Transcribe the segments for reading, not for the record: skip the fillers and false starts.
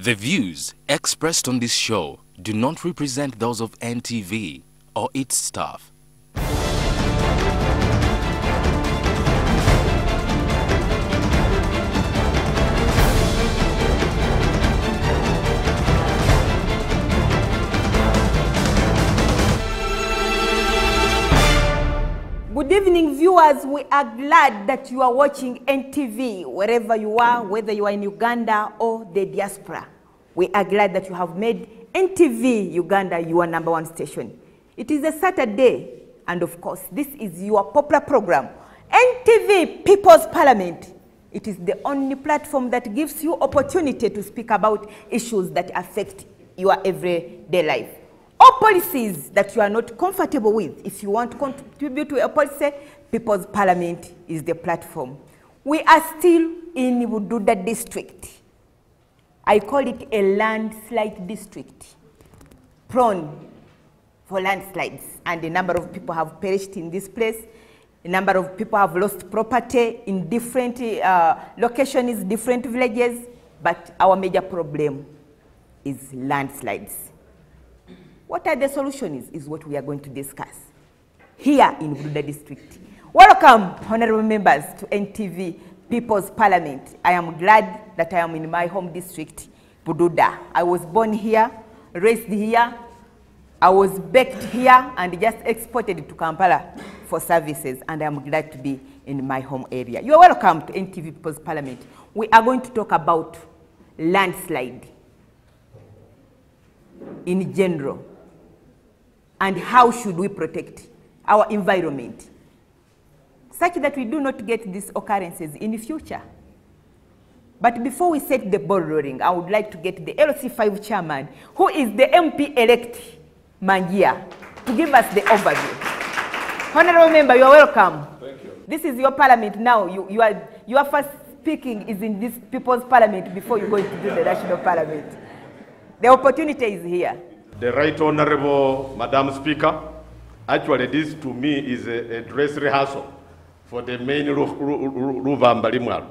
The views expressed on this show do not represent those of NTV or its staff. Good evening, viewers. We are glad that you are watching NTV wherever you are, whether you are in Uganda or the diaspora. We are glad that you have made NTV Uganda your #1 station. It is a Saturday, and of course, this is your popular program, NTV People's Parliament. It is the only platform that gives you opportunity to speak about issues that affect your everyday life. All policies that you are not comfortable with, if you want to contribute to a policy, People's Parliament is the platform. We are still in Bududa district. I call it a landslide district, prone for landslides, and a number of people have perished in this place. A number of people have lost property in different locations, different villages, but our major problem is landslides. What are the solutions is what we are going to discuss here in Bududa district. Welcome, honorable members, to NTV People's Parliament. I am glad that I am in my home district, Bududa. I was born here, raised here, I was baked here, and just exported to Kampala for services, and I am glad to be in my home area. You are welcome to NTV People's Parliament. We are going to talk about landslide in general, and how should we protect our environment such that we do not get these occurrences in the future. But before we set the ball rolling, I would like to get the LC5 chairman, who is the MP-elect Mangia, to give us the overview. Honorable member, you are welcome. Thank you. This is your parliament now. Your first speaking is in this People's Parliament before you go into the national parliament. The opportunity is here. The Right Honorable Madam Speaker, actually this to me is a dress rehearsal for the main Ruvamba Limwal,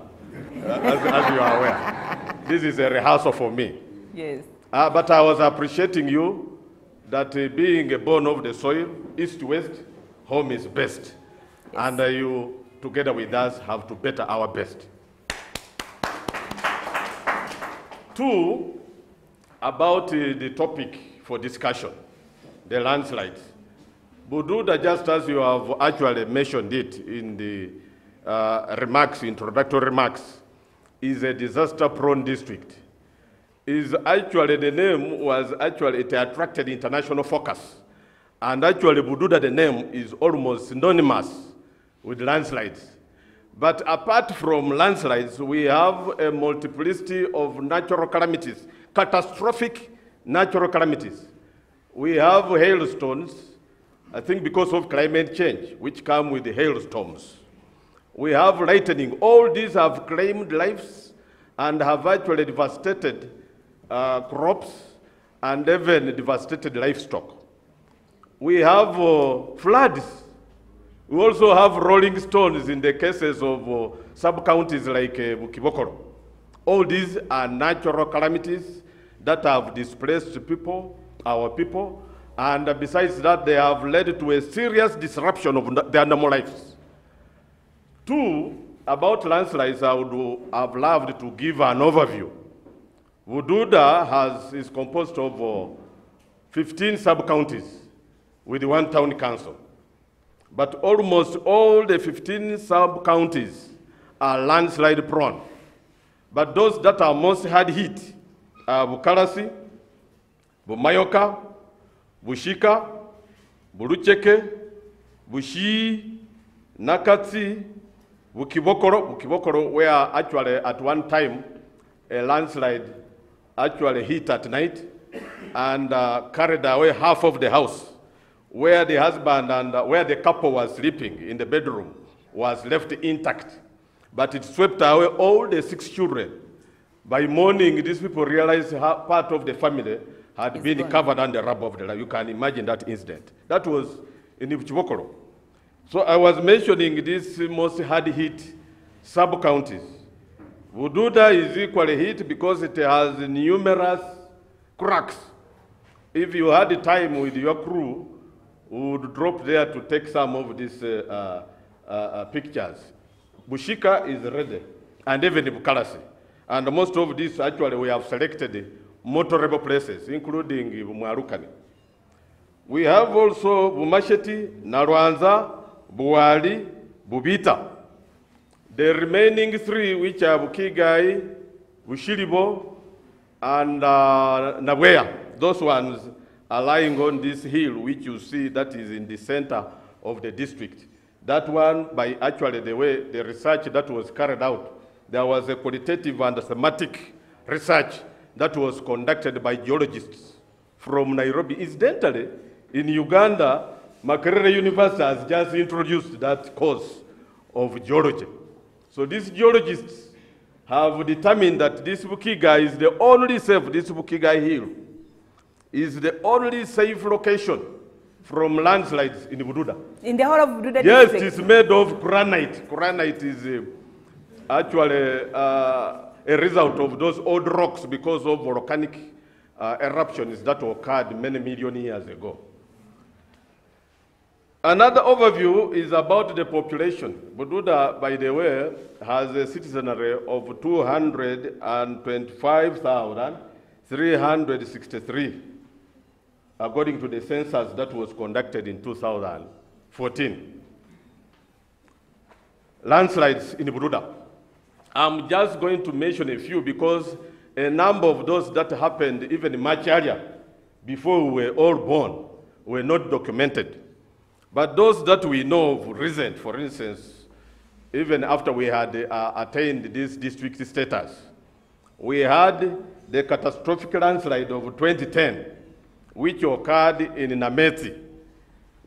as you are aware. This is a rehearsal for me. Yes. But I was appreciating you that being born of the soil, east to west, home is best. Yes. And you, together with us, have to better our best. Two, about the topic for discussion, the landslides. Bududa, just as you have actually mentioned it in the introductory remarks, is a disaster-prone district. The name was actually, it attracted international focus. And actually, Bududa, the name is almost synonymous with landslides. But apart from landslides, we have a multiplicity of natural calamities, catastrophic natural calamities. We have hailstones, I think because of climate change, which come with the hailstorms. We have lightning. All these have claimed lives and have actually devastated crops and even devastated livestock. We have floods. We also have rolling stones in the cases of sub-counties like Bukibokoro. All these are natural calamities that have displaced people, our people, and besides that, they have led to a serious disruption of their normal lives. Two, about landslides, I would have loved to give an overview. Bududa is composed of 15 sub-counties with one town council. But almost all the 15 sub-counties are landslide prone. But those that are most hard hit are Bukalasi, Bumayoka, Bushika, Bulucheke, Bushi, Nakatsi, Bukibokoro, where actually at one time a landslide actually hit at night and carried away half of the house, where the husband and where the couple was sleeping in the bedroom was left intact. But it swept away all the 6 children. By morning, these people realized how part of the family had been covered under rubble of the land. You can imagine that incident. That was in Chibokoro. So I was mentioning these most hard-hit sub-counties. Bududa is equally hit because it has numerous cracks. If you had time with your crew, we would drop there to take some of these pictures. Bushika is ready, and even Bukalasi. And most of these, actually, we have selected motorable places, including Mwarukani. We have also Bumasheti, Narwanza, Buwali, Bubita. The remaining three, which are Bukigai, Bushiribo, and Nabwea, those ones are lying on this hill, which you see that is in the center of the district. That one, by actually the way the research that was carried out, there was a qualitative and thematic research that was conducted by geologists from Nairobi. Incidentally, in Uganda, Makerere University has just introduced that course of geology. So these geologists have determined that this Bukiga is the only safe, this Bukiga Hill is the only safe location from landslides in Bududa. In the whole of Bududa yes, district? Yes, it's made of granite. Granite is actually a result of those old rocks because of volcanic eruptions that occurred many million years ago. Another overview is about the population. Bududa, by the way, has a citizenry of 225,363, according to the census that was conducted in 2014. Landslides in Bududa. I'm just going to mention a few because a number of those that happened even much earlier, before we were all born, were not documented. But those that we know of recent, for instance, even after we had attained this district status, we had the catastrophic landslide of 2010, which occurred in Nameti.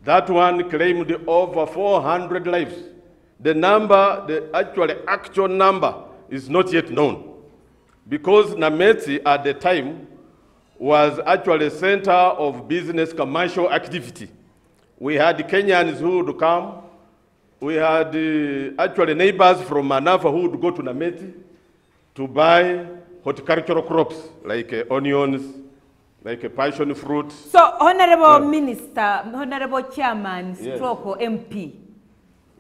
That one claimed over 400 lives. The number, the actual number is not yet known, because Nameti at the time was actually a center of business commercial activity. We had Kenyans who would come. We had actually neighbors from Manafa who would go to Nameti to buy horticultural crops like onions, like passion fruit. So, Honorable Minister, Honorable Chairman, stroke or MP,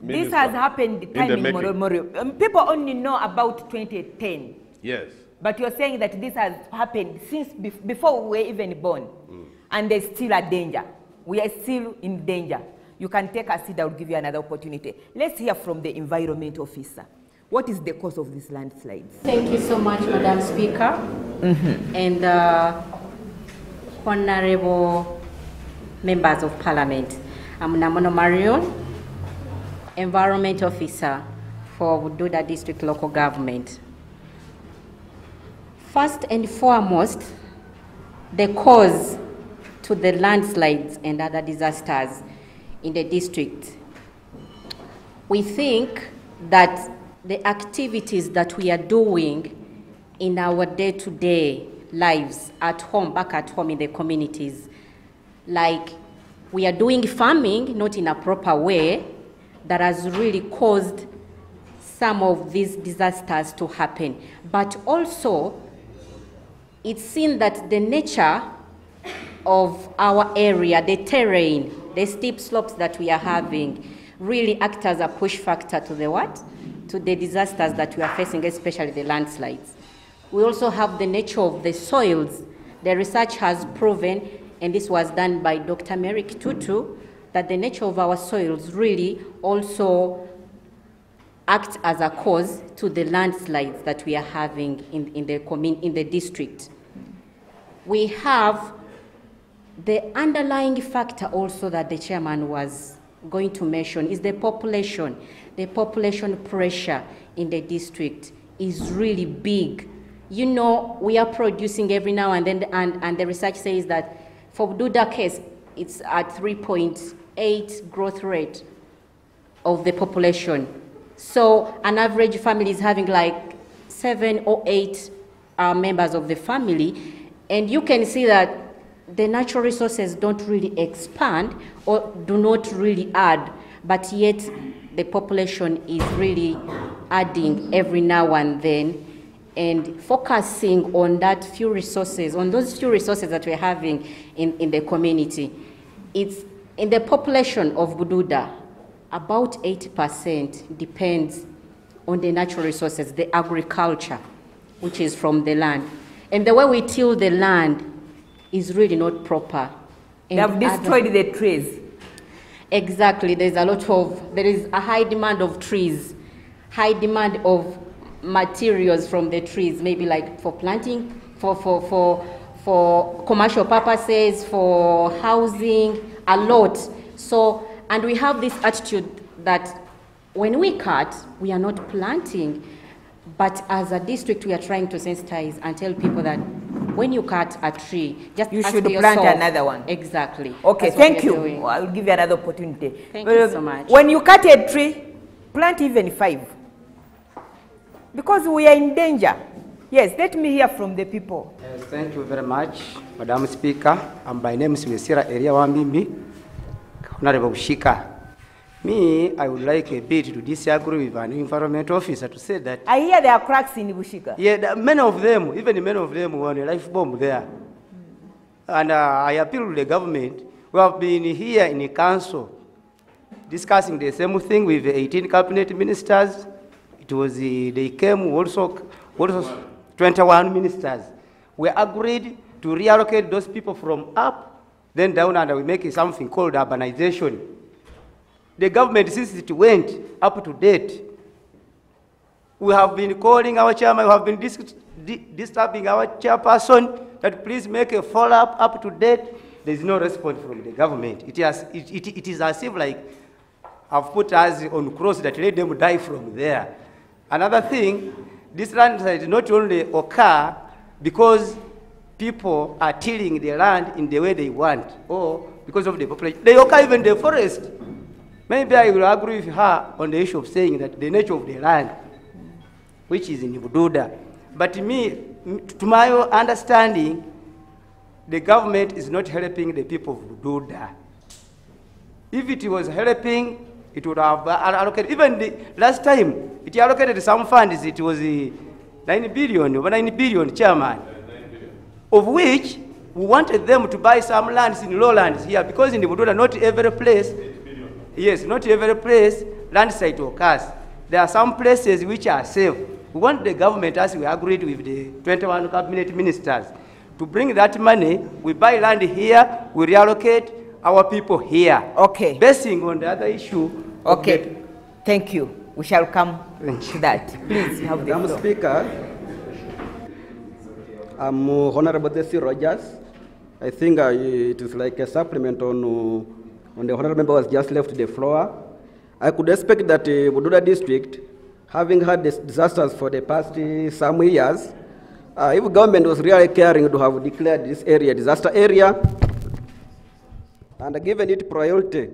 Minister, this has happened time immemorial. People only know about 2010. Yes. But you're saying that this has happened since before we were even born. And there's still a danger. We are still in danger. You can take a seat, I will give you another opportunity. Let's hear from the environment officer. What is the cause of these landslides? Thank you so much, Madam Speaker. And honorable members of Parliament. I'm Namono Marion, environment officer for Bududa District Local Government. First and foremost, the cause to the landslides and other disasters in the district. We think that the activities that we are doing in our day-to-day lives at home, back at home in the communities, like we are doing farming not in a proper way, that has really caused some of these disasters to happen. But also, it's seen that the nature of our area, the terrain, the steep slopes that we are having, really act as a push factor to the what? To the disasters that we are facing, especially the landslides. We also have the nature of the soils. The research has proven, and this was done by Dr. Merrick Tutu, that the nature of our soils really also act as a cause to the landslides that we are having in the district. We have the underlying factor also that the chairman was going to mention is the population. The population pressure in the district is really big. You know, we are producing every now and then, and the research says that for Bududa case, it's at 3.8 growth rate of the population. So an average family is having like 7 or 8 members of the family, and you can see that the natural resources don't really expand or do not really add, but yet the population is really adding every now and then and focusing on that few resources, on those few resources that we're having in the community. It's in the population of Bududa, about 80% depends on the natural resources, the agriculture, which is from the land. And the way we till the land is really not proper. They have destroyed the trees. Exactly. There is a high demand of trees, high demand of materials from the trees, maybe like for planting, for commercial purposes, for housing, a lot. So, and we have this attitude that when we cut, we are not planting. But as a district, we are trying to sensitize and tell people that when you cut a tree, just you ask should yourself, plant another one. Exactly. Okay, That's thank you. doing. I'll give you another opportunity. Thank you so much. When you cut a tree, plant even 5. Because we are in danger. Yes, let me hear from the people. Yes, thank you very much, Madam Speaker. My name is Mesira Eria Wambimbi, Honorable Shika. Me, I would like a bit to disagree with an environment officer to say that. I hear there are cracks in Bushika. Yeah, many of them, even many of them, were on a life bomb there. And I appeal to the government. We have been here in the council discussing the same thing with the 18 cabinet ministers. It was they came also 21 ministers. We agreed to reallocate those people from up, then down, and we make something called urbanization. The government, since it went up to date, we have been calling our chairman, we have been disturbing our chairperson that please make a follow-up up to date. There is no response from the government. It is as if like I've put us on cross that let them die from there. Another thing, this landslide not only occur because people are tilling the land in the way they want, or because of the population. They occur even in the forest. Maybe I will agree with her on the issue of saying that the nature of the land, which is in Bududa. But to my understanding, the government is not helping the people of Bududa. If it was helping, it would have allocated. Even the last time, it allocated some funds. It was 9 billion, over 9 billion, chairman, of which we wanted them to buy some lands in lowlands here, because in the Bududa, not every place. Yes, not every place landslide occurs. There are some places which are safe. We want the government, as we agreed with the 21 cabinet ministers, to bring that money. We buy land here, we reallocate our people here. Okay. Basing on the other issue. Okay. Thank you. We shall come to that. Please, you have the floor. Madam Speaker, I'm Honorable Desi Rogers. I think it is like a supplement on the honorable member was just left the floor. I could expect that Bududa district, having had disasters for the past some years, if government was really caring to have declared this area disaster area and given it priority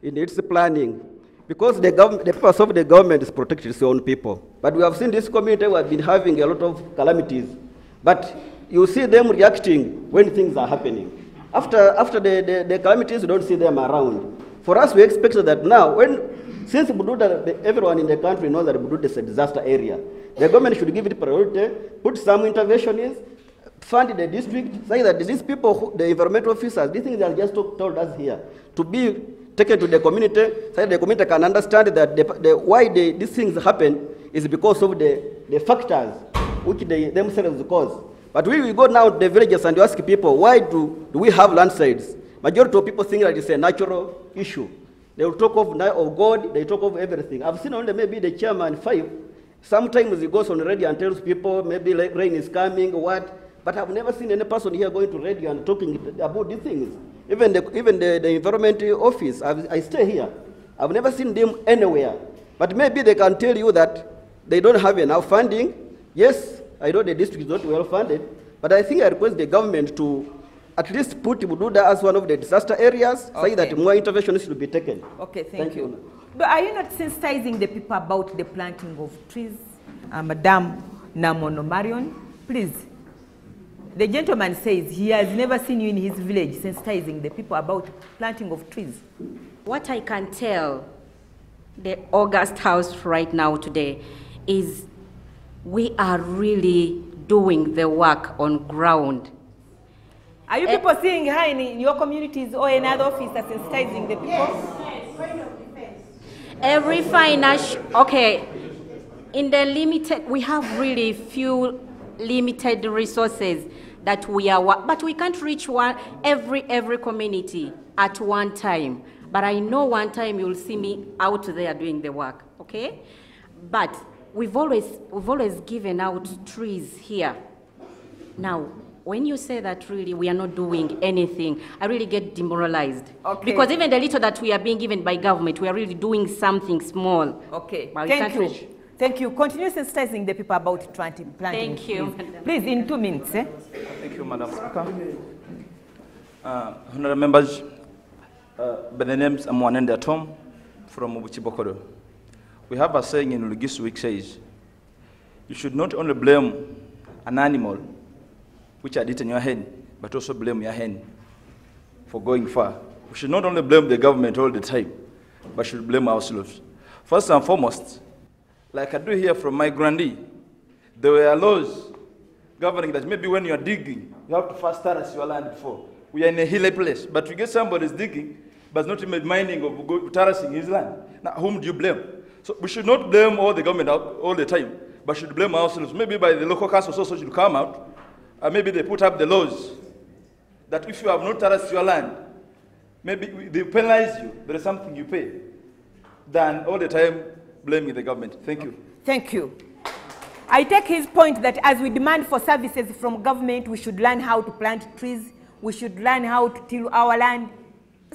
in its planning, because the purpose of the government is protect its own people. But we have seen this community who have been having a lot of calamities. But you see them reacting when things are happening. After the calamities, you don't see them around. For us, we expect that now, since Bududa, everyone in the country knows that Bududa is a disaster area, the government should give it priority, put some interventions, fund the district, say that these people, the environmental officers, these things they have just told us here, to be taken to the community, so the community can understand that why these things happen is because of the factors which they themselves cause. But we will go now to the villages and ask people, why do we have landslides? Majority of people think that it's a natural issue. They will talk of God, they talk of everything. I've seen only maybe the chairman 5. Sometimes he goes on radio and tells people maybe like rain is coming or what. But I've never seen any person here going to radio and talking about these things. Even the environment office, I stay here. I've never seen them anywhere. But maybe they can tell you that they don't have enough funding. Yes, I know the district is not well funded, but I think I request the government to at least put Bududa as one of the disaster areas, okay, say that more interventions should be taken. Okay, thank you. But are you not sensitizing the people about the planting of trees? Madam Namono Marion, please. The gentleman says he has never seen you in his village sensitizing the people about planting of trees. What I can tell the August House right now today is we are really doing the work on ground. Are you people seeing her in your communities or another office that's sensitizing the people? Every financial, okay, in the limited, we have really few limited resources that we are, but we can't reach every community at one time. But I know one time you'll see me out there doing the work, okay? But we've always given out trees here. Now, when you say that really we are not doing anything, I really get demoralized. Okay. Because even the little that we are being given by government, we are really doing something small. Okay, But thank you. Thank you. Continue sensitizing the people about planting. Thank you. Please, in 2 minutes. Eh? Thank you, Madam Speaker. Honourable members, by the names I'm Wanenda Tom from Ubuchibokodo. We have a saying in Lugisu which says, you should not only blame an animal which had eaten your hen, but also blame your hen for going far. We should not only blame the government all the time, but should blame ourselves. First and foremost, like I do hear from my grandee, there were laws governing that maybe when you are digging, you have to first terrace your land before. We are in a hilly place, but you get somebody is digging, but not even minding of terracing his land. Now, whom do you blame? So we should not blame all the government all the time, but should blame ourselves. Maybe by the local council also should come out, and maybe they put up the laws that if you have not terraced your land, maybe they penalize you. There is something you pay, than all the time blaming the government. Thank you. Thank you. I take his point that as we demand for services from government, we should learn how to plant trees, we should learn how to till our land,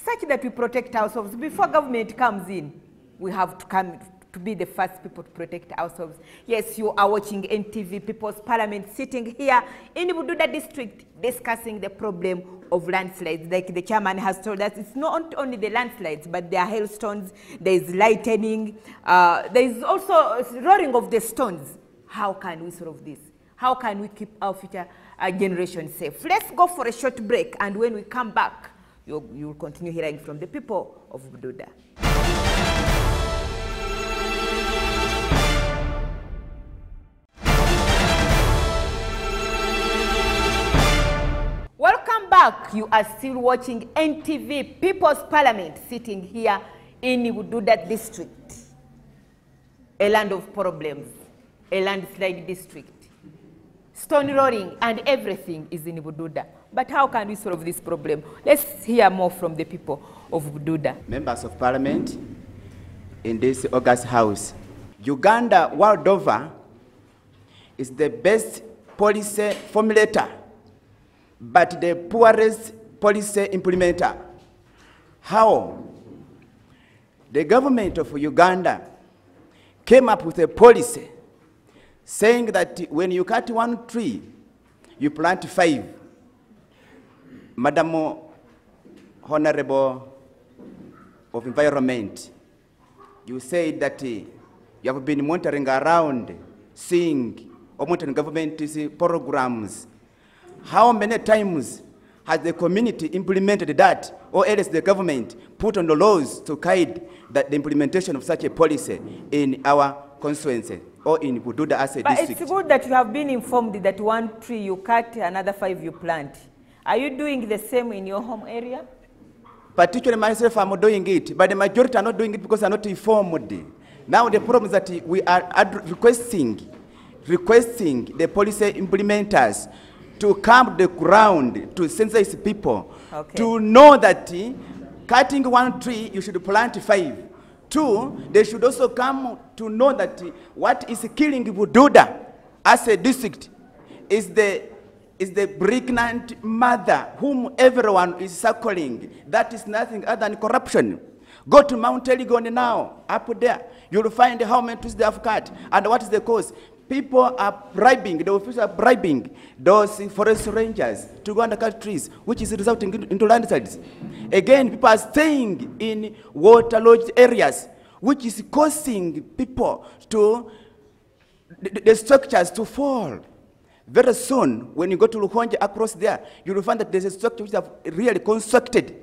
such that we protect ourselves. Before government comes in, we have to come to be the first people to protect ourselves. Yes, you are watching NTV People's Parliament, sitting here in Bududa district discussing the problem of landslides. Like the chairman has told us, it's not only the landslides, but there are hailstones, there is lightning, there is also rolling of the stones. How can we solve this? How can we keep our future generation safe? Let's go for a short break, and when we come back, you'll continue hearing from the people of Bududa. Welcome back. You are still watching NTV People's Parliament, sitting here in Bududa district, a land of problems, a landslide district. Stone rolling and everything is in Bududa. But how can we solve this problem? Let's hear more from the people of Bududa. Members of Parliament in this August House. Uganda, world over, is the best policy formulator, but the poorest policy implementer. How? The government of Uganda came up with a policy saying that when you cut one tree, you plant 5. Madam Honorable of Environment, you said that you have been monitoring around, seeing or monitoring government's programs. How many times has the community implemented that, or else the government put on the laws to guide that the implementation of such a policy in our constituency or in Bududa as a district? But it's good that you have been informed that one tree you cut, another 5 you plant. Are you doing the same in your home area? Particularly myself, I'm doing it, but the majority are not doing it because they are not informed. Now the problem is that we are requesting the policy implementers to come to the ground to sensitize people, to know that cutting one tree, you should plant 5. 2, they should also come to know that what is killing Bududa as a district is the pregnant mother whom everyone is suckling. That is nothing other than corruption. Go to Mount Elgon now, up there. You'll find how many trees they have cut and what is the cause. People are bribing, the officials are bribing those forest rangers to go and cut trees, which is resulting into landslides. Again, people are staying in water-lodged areas, which is causing people to, the structures to fall. Very soon, when you go to Luhonja across there, you will find that there's a structure which is really constructed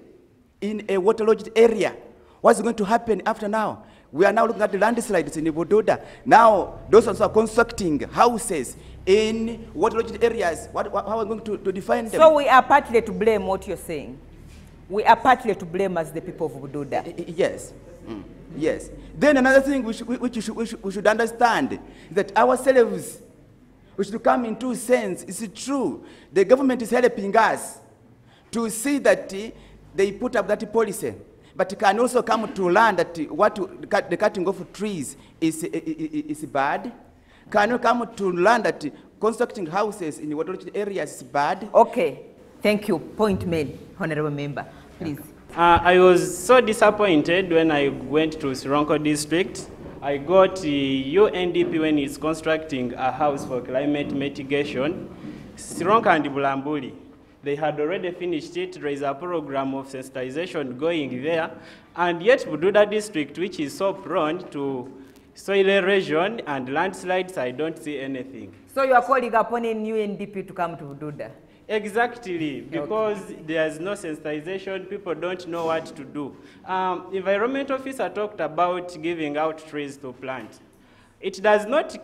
in a water-lodged area. What's going to happen after now? We are now looking at the landslides in Bududa. Now, those also are constructing houses in water-lodged areas. How are we going to define them? So we are partly to blame what you're saying. We are partly to blame as the people of Bududa. Yes. Yes. Then another thing we should understand is that ourselves, we should come into sense. Is it true? The government is helping us to see that they put up that policy, but can also come to learn that the cutting of trees is bad. Can you come to learn that constructing houses in water-lodged areas is bad? Okay. Thank you. Point made, Honorable Member. Please. I was so disappointed when I went to Sironko district. I got UNDP when it's constructing a house for climate mitigation. Sironko and Bulambuli, they had already finished it. There is a program of sensitization going there. And yet Bududa district, which is so prone to soil erosion and landslides, I don't see anything. So you are calling upon UNDP to come to Bududa? Exactly, because there's no sensitization, people don't know what to do. Environment officer talked about giving out trees to plant. It does not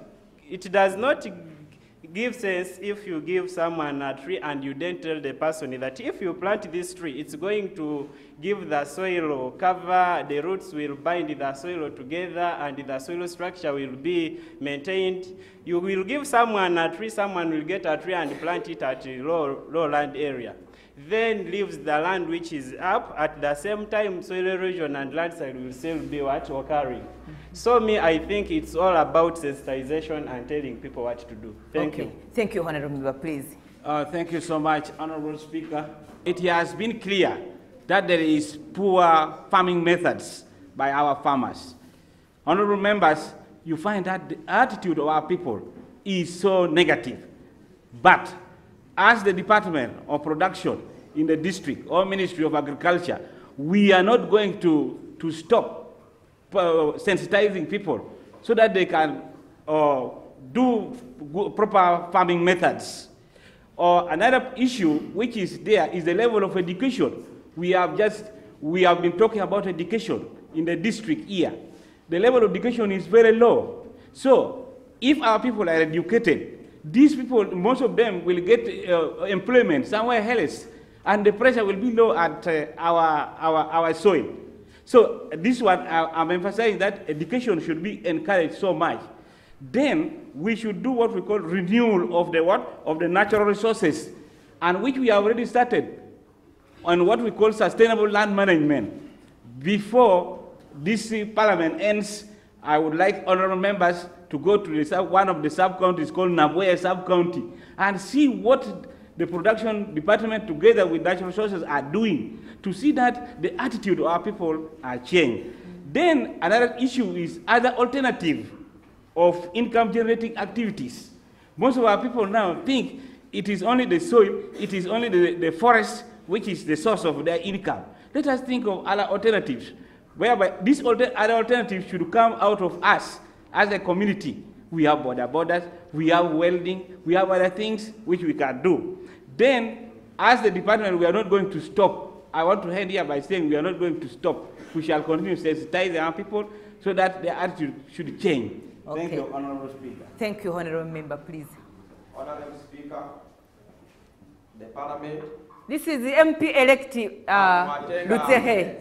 give sense if you give someone a tree and you then tell the person that if you plant this tree, it's going to give the soil cover, the roots will bind the soil together, and the soil structure will be maintained. You will give someone a tree, someone will get a tree and plant it at a low land area. Then leaves the land which is up. At the same time, soil erosion and landslide will still be occurring. So I think it's all about sensitization and telling people what to do. Thank you. Thank you, Honorable Member, please. Thank you so much, Honorable Speaker. It has been clear that there is poor farming methods by our farmers. Honorable members, you find that the attitude of our people is so negative. But as the Department of Production in the district or Ministry of Agriculture, we are not going to stop sensitizing people so that they can do proper farming methods. Another issue which is there is the level of education. We have been talking about education in the district here. The level of education is very low. So if our people are educated, these people, most of them will get employment somewhere else, and the pressure will be low at our soil. So this one, I'm emphasizing that education should be encouraged so much. Then we should do what we call renewal of the natural resources, and which we have already started on what we call sustainable land management. Before this parliament ends, I would like honorable members to go to one of the sub-counties called Naboya sub-county and see what the production department together with natural resources are doing to see that the attitude of our people are changed. Then another issue is other alternative of income generating activities. Most of our people now think it is only the soil, it is only the forest which is the source of their income. Let us think of other alternatives, whereby these other alternatives should come out of us as a community. We have borders, we have welding, we have other things which we can do. Then, as the department, we are not going to stop. I want to end here by saying we are not going to stop. We shall continue to sensitize our people so that their attitude should change. Okay. Thank you, Honorable Speaker. Thank you, Honorable Member, please. Honorable Speaker, the Parliament. This is the MP-elect Lutsehe.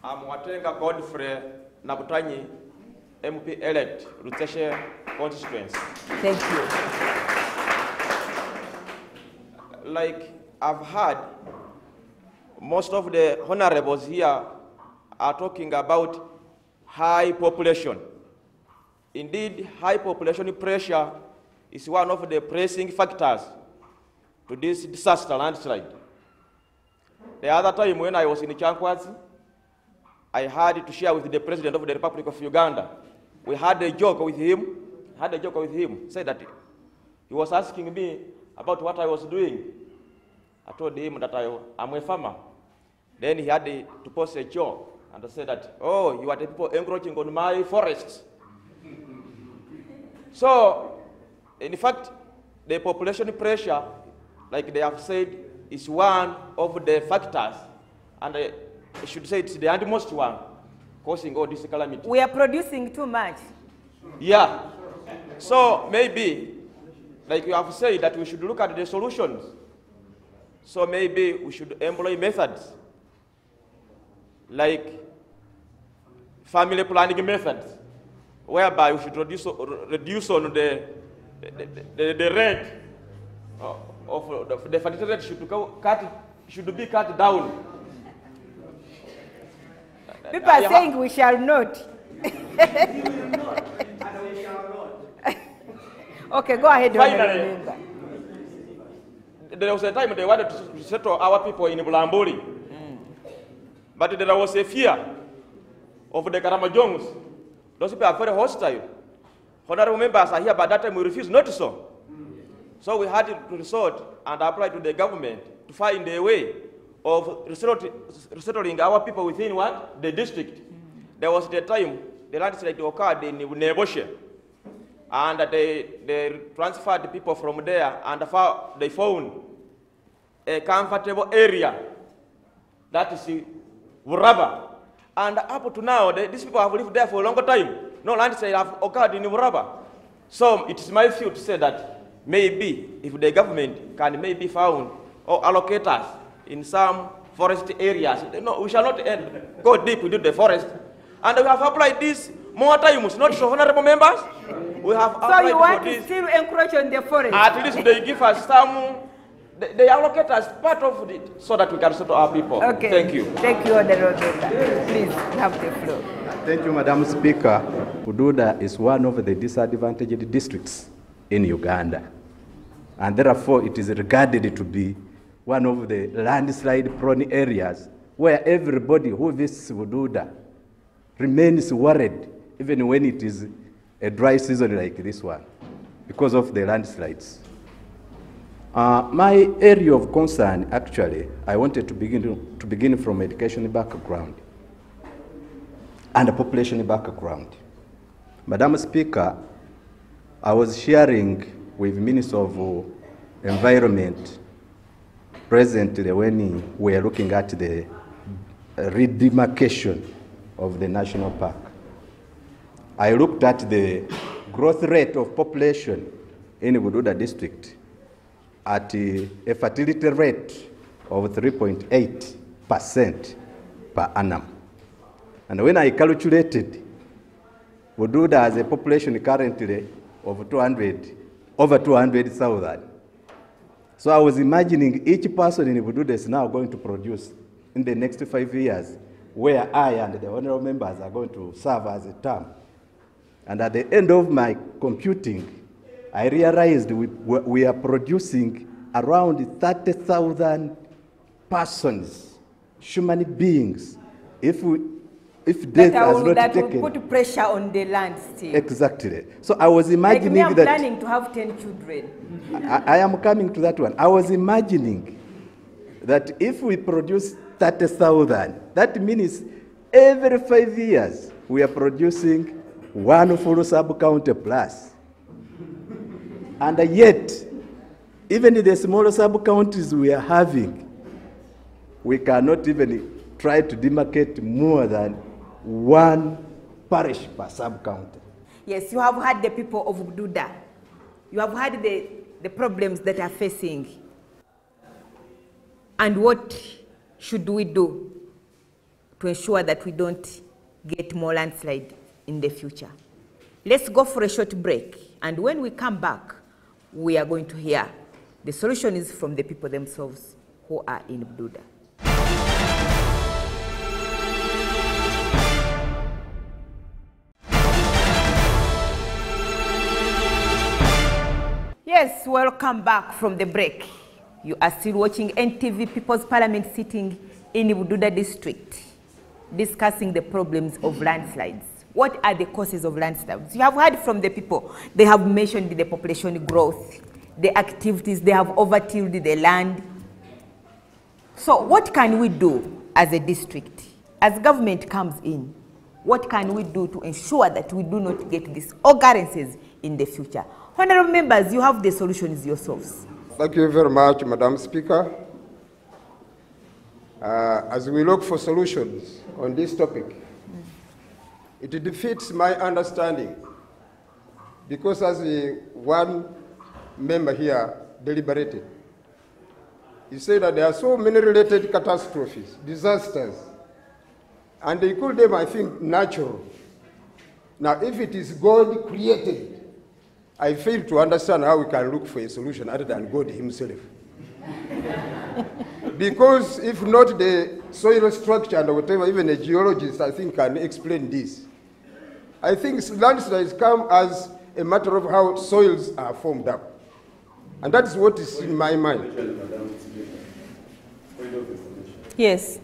I'm Watenga Godfrey Nabutanyi, MP-elect Lutsehe constituency. Thank you. Like I've heard, most of the honorables here are talking about high population. Indeed, high population pressure is one of the pressing factors to this disaster landslide. The other time when I was in Chankwazi, I had to share with the President of the Republic of Uganda. We had a joke with him, said that he was asking me about what I was doing. I told him that I'm a farmer. Then he had to post a joke and I said that, oh, you are the people encroaching on my forests. So, in fact, the population pressure, like they have said, is one of the factors, and I should say it's the utmost one, causing all this calamity. We are producing too much. Yeah. So maybe, like you have said, that we should look at the solutions. So maybe we should employ methods like family planning methods, whereby we should reduce on the rate of the fertility rate should be cut down. People are saying we shall not. Okay, go ahead. Finally, there was a time they wanted to settle our people in Bulambuli. But there was a fear of the Karamajongs. Those people are very hostile. Honorable members are here, but that time we refused not to so. So we had to resort and apply to the government to find a way of resettling our people within what? The district. There was the time the landslide occurred in Neboshe. And they transferred the people from there, and they found a comfortable area that is Wuraba. And up to now, these people have lived there for a longer time. No landslide have occurred in Wuraba. So it is my view to say that maybe if the government can maybe found or allocate us in some forest areas, no, we shall not go deep into the forest. And we have applied this more times, not so, honorable members. We have so you want to still encroach on the forest? At least they give us some, they allocate us part of it so that we can settle our people. Okay. Thank you. Thank you, Honorable Member. Please have the floor. Thank you, Madam Speaker. Bududa is one of the disadvantaged districts in Uganda. And therefore, it is regarded to be one of the landslide-prone areas where everybody who visits Bududa remains worried, even when it is a dry season like this one, because of the landslides. My area of concern, actually, I wanted to begin from education background and a population background. Madam Speaker, I was sharing with Minister of Environment presently when we were looking at the redemarcation of the national park. I looked at the growth rate of population in Bududa district at a fertility rate of 3.8% per annum. And when I calculated, Bududa has a population currently of over 200,000. So I was imagining each person in Bududa is now going to produce in the next 5 years, where I and the honorable members are going to serve as a term. And at the end of my computing, I realized we are producing around 30,000 persons, human beings, if death has not taken. That will put pressure on the land still. Exactly. So I was imagining like me, I'm that. planning to have 10 children. I am coming to that one. I was imagining that if we produce 30,000, that means every 5 years we are producing one full sub-county plus. And yet, even in the smaller sub-counties we are having, we cannot even try to demarcate more than one parish per sub-county. Yes, you have had the people of Bududa. You have had the problems that are facing. And what should we do to ensure that we don't get more landslide in the future? Let's go for a short break. And when we come back, we are going to hear the solution is from the people themselves who are in Bududa. Yes, welcome back from the break. You are still watching NTV People's Parliament sitting in Bududa district, discussing the problems of landslides. What are the causes of landslides? You have heard from the people. They have mentioned the population growth, the activities, they have overtilled the land. So what can we do as a district? As government comes in, what can we do to ensure that we do not get these occurrences in the future? Honorable members, you have the solutions yourselves. Thank you very much, Madam Speaker. As we look for solutions on this topic, It defeats my understanding because as one member here deliberated, he said that there are so many related catastrophes, disasters, and they call them, I think, natural. Now, if it is God created, I fail to understand how we can look for a solution other than God himself. Because if not the soil structure and whatever, even a geologist, I think, can explain this. I think landslides come as a matter of how soils are formed up. And that is what is in my mind. Yes.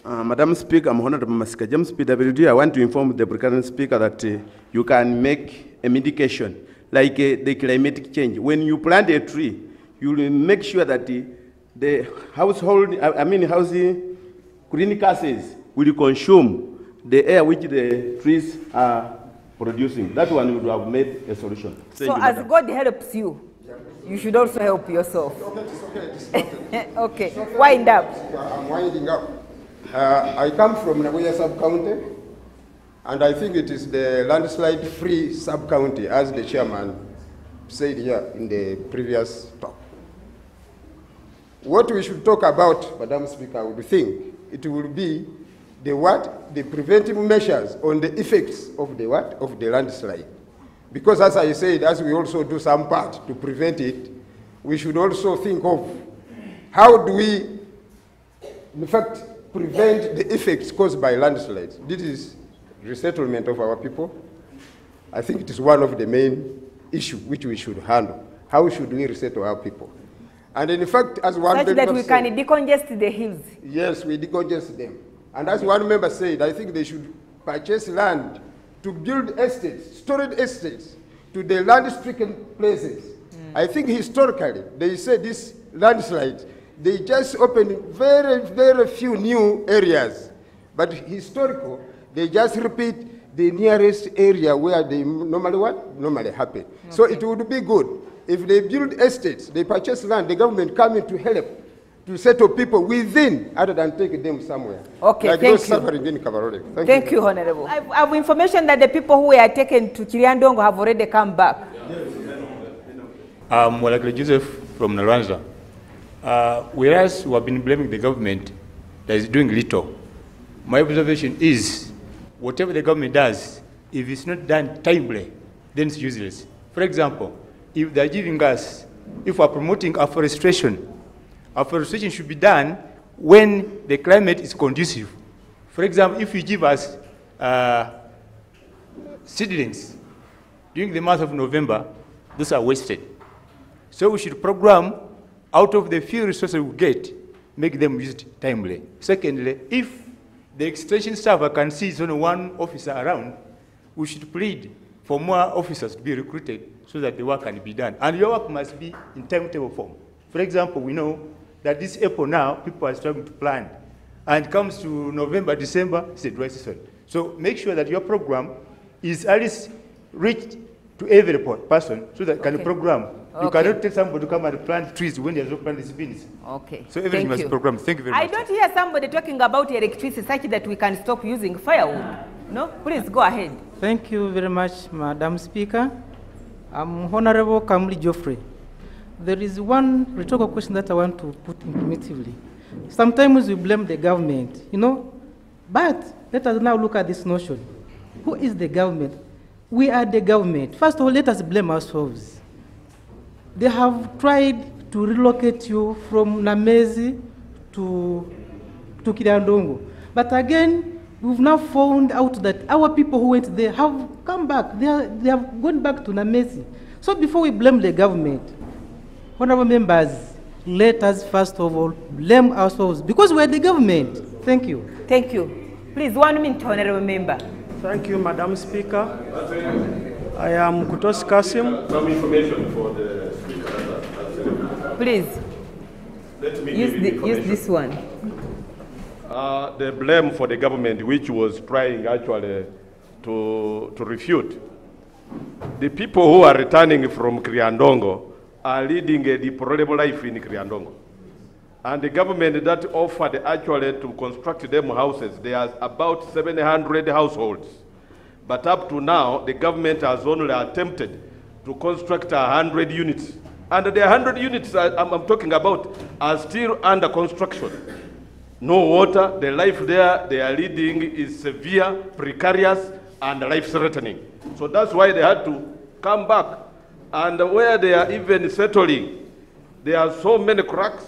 Madam Speaker, I'm Honorable Masika James PWD. I want to inform the President Speaker that you can make a mitigation, like the climatic change. When you plant a tree, you will make sure that the housing green gases will consume the air which the trees are producing. That one would have made a solution. So as God helps you, you should also help yourself. Okay. Okay, wind up. I'm winding up. I come from Nagoya sub-county, and I think it is the landslide-free sub-county, as the chairman said here in the previous talk. What we should talk about, Madam Speaker, would think it will be the what? The preventive measures on the effects of the what? Of the landslide. Because as I said, as we also do some part to prevent it, we should also think of how do we, in fact, prevent the effects caused by landslides. This is resettlement of our people. I think it is one of the main issues which we should handle. How should we resettle our people? And in fact, as one member said, we can decongest the hills. Yes, we decongest them. And as one member said, I think they should purchase land to build estates, storage estates, to the land-stricken places. I think historically, they said these landslides, they just opened very, very few new areas. But historical, they just repeat the nearest area where they normally what? Normally happen. Okay. So it would be good if they build estates, they purchase land, the government come in to help to settle people within, other than take them somewhere. Okay, like thank those you. suffering in Kabarole. Thank you, Honorable. I have information that the people who were taken to Kiriandongo have already come back. Walakle Joseph from Naranza. Whereas we have been blaming the government that is doing little, my observation is whatever the government does, if it's not done timely, then it's useless. For example, if they're giving us, if we're promoting afforestation should be done when the climate is conducive. For example, if you give us seedlings during the month of November, those are wasted. So we should program out of the few resources we get, make them used timely. Secondly, if the extension staff can see it's only one officer around, we should plead for more officers to be recruited so that the work can be done. And your work must be in timetable form. For example, we know that this April now, people are struggling to plan. And it comes to November, December, it's a dry season. So make sure that your program is at least reached to every person so that can program. You cannot tell somebody to come and plant trees when there's no planted beans. Okay. So everything must be programmed. Thank you very much. I don't hear somebody talking about electricity such that we can stop using firewood. No? Please go ahead. Thank you very much, Madam Speaker. I'm Honorable Kamli Geoffrey. There is one rhetorical question that I want to put informatively. Sometimes we blame the government, but let us now look at this notion. Who is the government? We are the government. First of all, let us blame ourselves. They have tried to relocate you from Namezi to Kiriandongo. But again, we've now found out that our people who went there have come back. They have gone back to Namezi. So before we blame the government, honorable members, let us first of all blame ourselves because we're the government. Thank you. Thank you. Please, 1 minute, honorable member. Thank you, Madam Speaker. I am Kutos Kasim. Some information for the speaker. Please. Let me use this one. The blame for the government, which was trying actually to refute. The people who are returning from Kiriandongo are leading a deplorable life in Kiriandongo. And the government that offered actually to construct them houses, there's about 700 households. But up to now, the government has only attempted to construct 100 units. And the 100 units I'm talking about are still under construction. No water, the life there they are leading is severe, precarious, and life-threatening. So that's why they had to come back. And where they are even settling, there are so many cracks,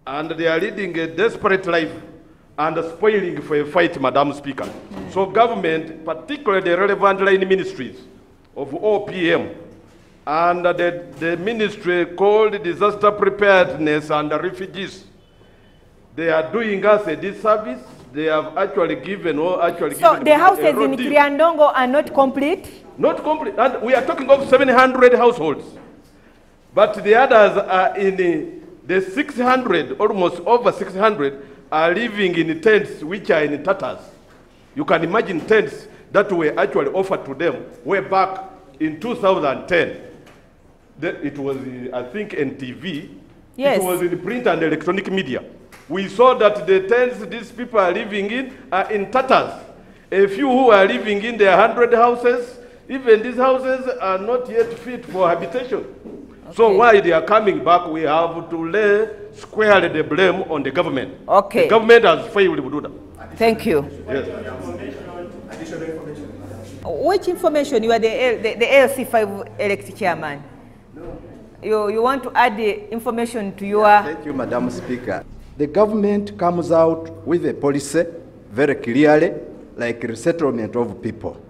and they are leading a desperate life and spoiling for a fight, Madam Speaker. So government, particularly the relevant line ministries of OPM, and the ministry called Disaster Preparedness and Refugees, they are doing us a disservice. They have actually given, So the houses in Triandongo are not complete? Not complete. And we are talking of 700 households. But the others are in the 600, almost over 600, are living in tents which are in tatters. You can imagine tents that were actually offered to them way back in 2010. It was, I think, NTV. Yes. It was in print and electronic media. We saw that the tents these people are living in are in tatters. A few who are living in their 100 houses, even these houses are not yet fit for habitation. Okay. So while they are coming back, we have to lay squarely the blame on the government. Okay. The government has failed Bududa. Thank you. Yes. Which information? You are the ALC5 elect chairman. No. You want to add the information to your... Thank you, Madam Speaker. The government comes out with a policy very clearly, like resettlement of people.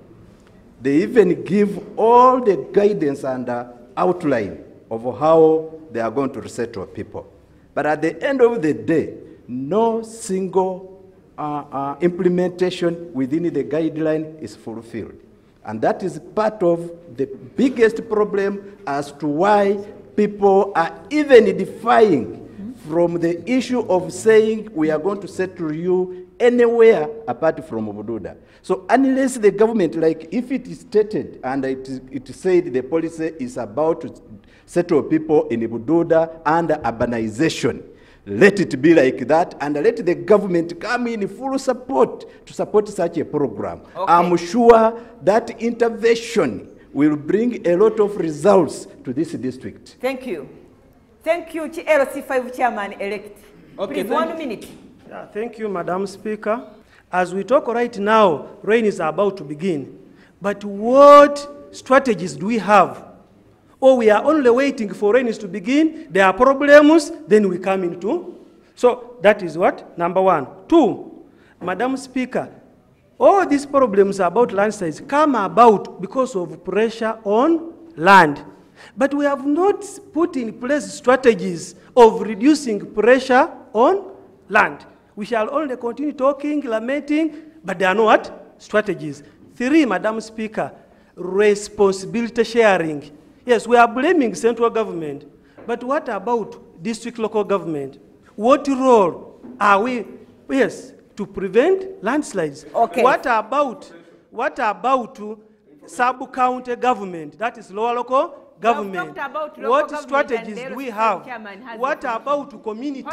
They even give all the guidance and outline of how they are going to resettle people. But at the end of the day, no single implementation within the guideline is fulfilled. And that is part of the biggest problem as to why people are even defying from the issue of saying we are going to settle you anywhere apart from Bududa. So unless the government, like if it is stated and it said the policy is about to settle people in Bududa and urbanization, let it be like that and let the government come in full support to support such a program. Okay. I'm sure that intervention will bring a lot of results to this district. Thank you. Thank you, LC5 Chairman-elect. Okay, please, 1 minute. Yeah, thank you, Madam Speaker. As we talk right now, rain is about to begin. But what strategies do we have? Or we are only waiting for rains to begin, there are problems, then we come into. So that is what? Number one. Two, Madam Speaker, all these problems about landslides come about because of pressure on land. But we have not put in place strategies of reducing pressure on land. We shall only continue talking, lamenting, but there are no what? Strategies. Three, Madam Speaker, responsibility sharing. Yes, we are blaming central government, but what about district local government? What role are we, yes, to prevent landslides? Okay. What about sub-county government, that is lower local government? What strategies do we have? What about community?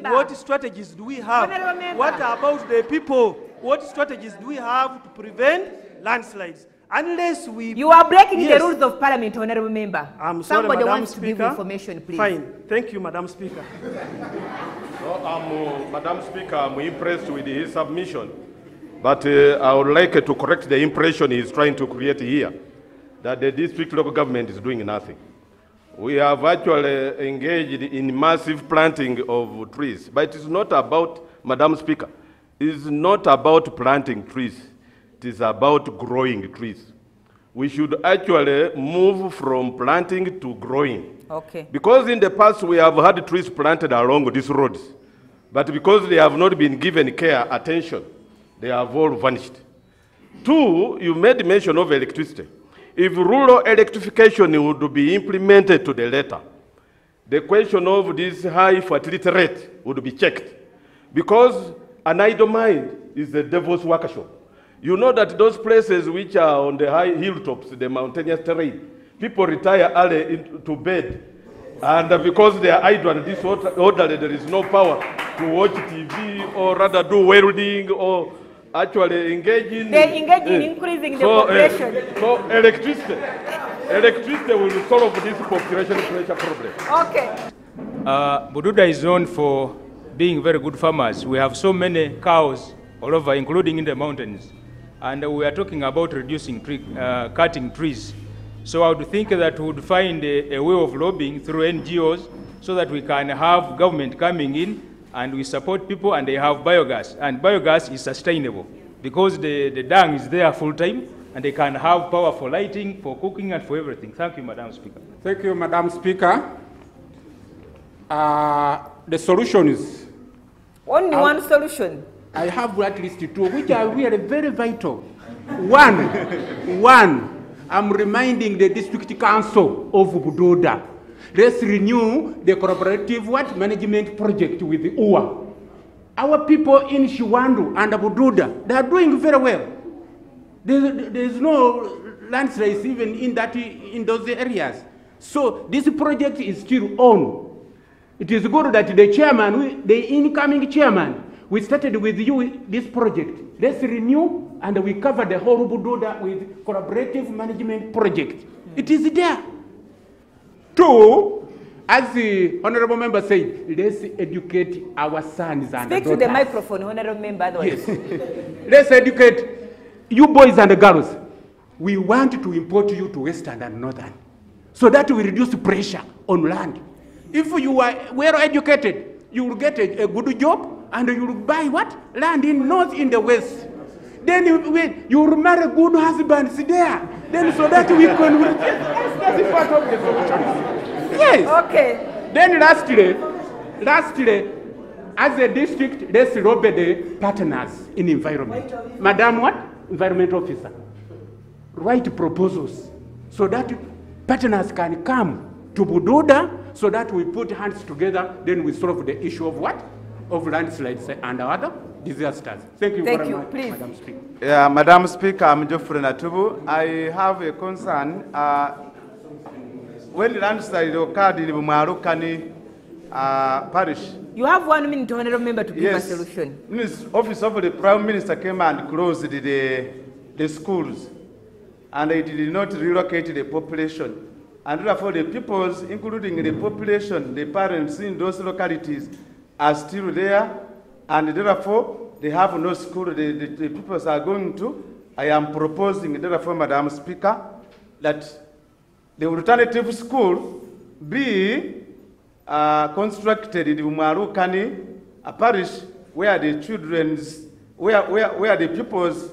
What strategies do we have? What about the people? What strategies do we have to prevent landslides? Unless we... You are breaking the rules of Parliament, Honorable Member. I'm sorry, Somebody Madam wants Speaker. to give information, please. Fine. Thank you, Madam Speaker. Madam Speaker, I'm impressed with his submission. But I would like to correct the impression he's trying to create here, that the district local government is doing nothing. We have actually engaged in massive planting of trees, but it's not about, Madam Speaker, it's not about planting trees. It is about growing trees. We should actually move from planting to growing. Okay. Because in the past we have had trees planted along these roads, but because they have not been given care, attention, they have all vanished. Two, you made mention of electricity. If rural electrification would be implemented to the letter, the question of this high fertility rate would be checked. Because an idle mind is the devil's workshop. You know that those places which are on the high hilltops, the mountainous terrain, people retire early to bed And because they are idle and disorderly, there is no power to watch TV or rather do welding or actually engage in... They engage in increasing the population. So electricity will solve this population pressure problem. Okay. Bududa is known for being very good farmers. We have so many cows all over, including in the mountains. And we are talking about reducing cutting trees. So I would think that we would find a way of lobbying through NGOs so that we can have government coming in and we support people and they have biogas. And biogas is sustainable because the dung is there full time and they can have power for lighting, for cooking and for everything. Thank you, Madam Speaker. Thank you, Madam Speaker. The solutions. Only one solution. I have at least two, which are really very vital. One, I'm reminding the district council of Bududa. Let's renew the collaborative management project with the UA. Our people in Shiwandu and Bududa, they are doing very well. There's no landslides even in those areas. So this project is still on. It is good that the chairman, the incoming chairman, we started with you this project. Let's renew and we cover the whole Bududa with collaborative management project. It is there. Two, as the honorable member said, let's educate our sons and daughters. Speak to the microphone, honorable member. Otherwise. Yes. Let's educate you boys and girls. We want to import you to Western and Northern so that we reduce pressure on land. If you are well educated, you will get a good job and you will buy what? Land in North, in the West. Then you will marry good husbands there. Then so that we can... That's part of the solution. Yes. Okay. Then lastly, as a district, let's lobby the partners in environment. Madam what? Environment officer. Write proposals so that partners can come to Bududa so that we put hands together, then we solve the issue of what? Of landslides and other disasters. Thank you very much, please. Madam Speaker. Yeah, Madam Speaker, I'm Geoffrey Natubu. I have a concern. When the landslide occurred in Bumarukani parish. You have 1 minute, honorable member, to give a solution. Yes, office of the Prime Minister came and closed the schools, and it did not relocate the population. And therefore, the peoples, including the population, the parents in those localities, are still there, and therefore, they have no school. The peoples are going to. I am proposing, therefore, Madam Speaker, that the alternative school be constructed in Umarukani, a parish where the children's, where the peoples,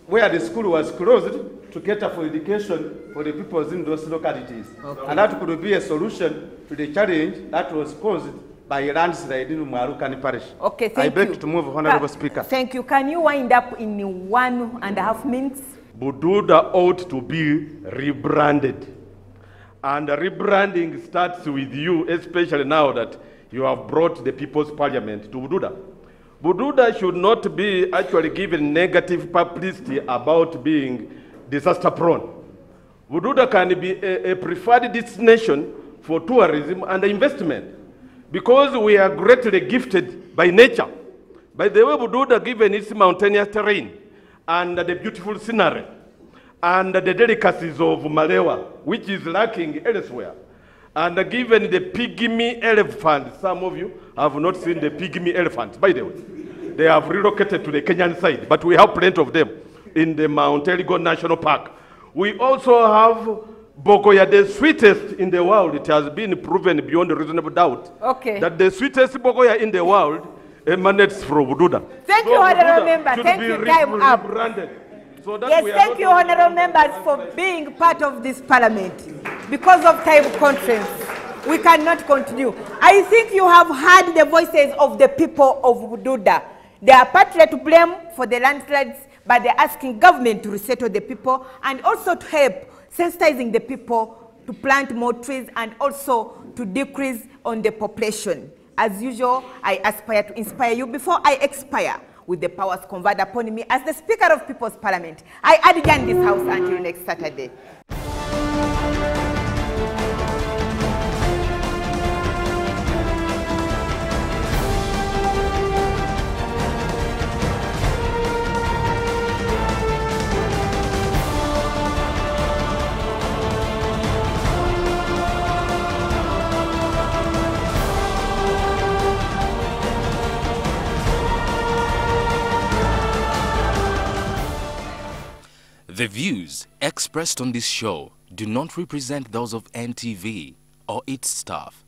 where the school was closed to cater for education for the peoples in those localities. Okay. And that could be a solution to the challenge that was caused by a landslide in Umarukani parish. Okay, thank you. I beg to move, Honorable Speaker. Thank you. Can you wind up in 1.5 minutes? Bududa ought to be rebranded. And rebranding starts with you, especially now that you have brought the People's Parliament to Bududa. Bududa should not be actually given negative publicity about being disaster prone. Bududa can be a preferred destination for tourism and investment because we are greatly gifted by nature. By the way, Bududa, given its mountainous terrain and the beautiful scenery, and the delicacies of Malewa, which is lacking elsewhere. And given the pygmy elephant, some of you have not seen the pygmy elephants, by the way. They have relocated to the Kenyan side, but we have plenty of them in the Mount Elgon National Park. We also have Bogoya, the sweetest in the world. It has been proven beyond a reasonable doubt that the sweetest Bogoya in the world emanates from Bududa. Thank you, Honorable Member. Thank you, time up. So yes, thank you, honorable members, for being part of this parliament. Because of time constraints, we cannot continue. I think you have heard the voices of the people of Bududa. They are partly to blame for the landslides, but they're asking government to resettle the people and also to help sensitizing the people to plant more trees and also to decrease on the population. As usual, I aspire to inspire you before I expire with the powers conferred upon me as the Speaker of People's Parliament. I adjourn this House until next Saturday. The views expressed on this show do not represent those of NTV or its staff.